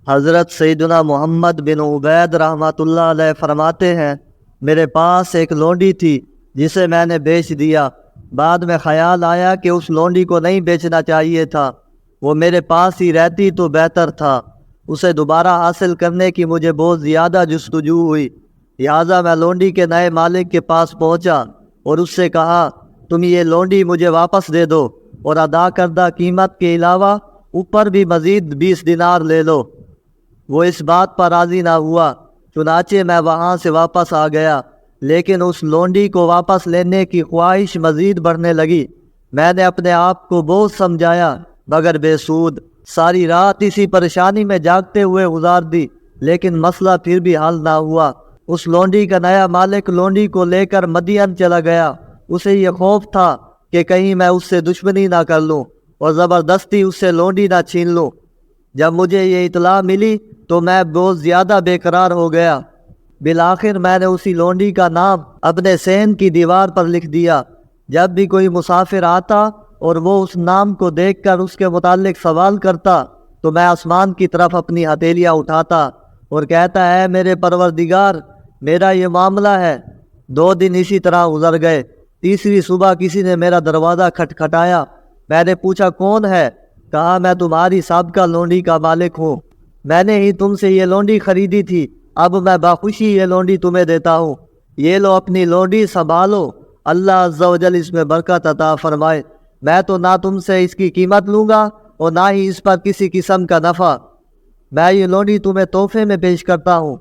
حضرت سیدنا محمد بن عبید رحمۃ اللہ علیہ فرماتے ہیں، میرے پاس ایک لونڈی تھی جسے میں نے بیچ دیا۔ بعد میں خیال آیا کہ اس لونڈی کو نہیں بیچنا چاہیے تھا، وہ میرے پاس ہی رہتی تو بہتر تھا۔ اسے دوبارہ حاصل کرنے کی مجھے بہت زیادہ جستجو ہوئی، لہٰذا میں لونڈی کے نئے مالک کے پاس پہنچا اور اس سے کہا، تم یہ لونڈی مجھے واپس دے دو اور ادا کردہ قیمت کے علاوہ اوپر بھی مزید 20 دینار لے لو۔ وہ اس بات پر راضی نہ ہوا، چنانچہ میں وہاں سے واپس آ گیا، لیکن اس لونڈی کو واپس لینے کی خواہش مزید بڑھنے لگی۔ میں نے اپنے آپ کو بہت سمجھایا مگر بے سود، ساری رات اسی پریشانی میں جاگتے ہوئے گزار دی، لیکن مسئلہ پھر بھی حل نہ ہوا۔ اس لونڈی کا نیا مالک لونڈی کو لے کر مدین چلا گیا۔ اسے یہ خوف تھا کہ کہیں میں اس سے دشمنی نہ کر لوں اور زبردستی اس سے لونڈی نہ چھین لوں۔ جب مجھے یہ اطلاع ملی تو میں بہت زیادہ بے قرار ہو گیا۔ بالآخر میں نے اسی لونڈی کا نام اپنے صحن کی دیوار پر لکھ دیا۔ جب بھی کوئی مسافر آتا اور وہ اس نام کو دیکھ کر اس کے متعلق سوال کرتا تو میں آسمان کی طرف اپنی ہتھیلیاں اٹھاتا اور کہتا، ہے میرے پروردگار، میرا یہ معاملہ ہے۔ 2 دن اسی طرح گزر گئے۔ تیسری صبح کسی نے میرا دروازہ کھٹکھٹایا۔ میں نے پوچھا کون ہے؟ کہا، میں تمہاری سابقہ لونڈی کا مالک ہوں، میں نے ہی تم سے یہ لونڈی خریدی تھی، اب میں بخوشی یہ لونڈی تمہیں دیتا ہوں، یہ لو اپنی لونڈی سنبھالو، اللہ عز و جل اس میں برکت عطا فرمائے۔ میں تو نہ تم سے اس کی قیمت لوں گا اور نہ ہی اس پر کسی قسم کا نفع، میں یہ لونڈی تمہیں تحفے میں پیش کرتا ہوں۔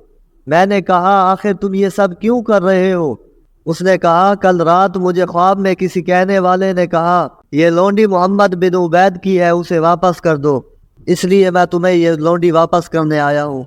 میں نے کہا، آخر تم یہ سب کیوں کر رہے ہو؟ اس نے کہا، کل رات مجھے خواب میں کسی کہنے والے نے کہا، یہ لونڈی محمد بن عبید کی ہے، اسے واپس کر دو، اس لیے میں تمہیں یہ لونڈی واپس کرنے آیا ہوں۔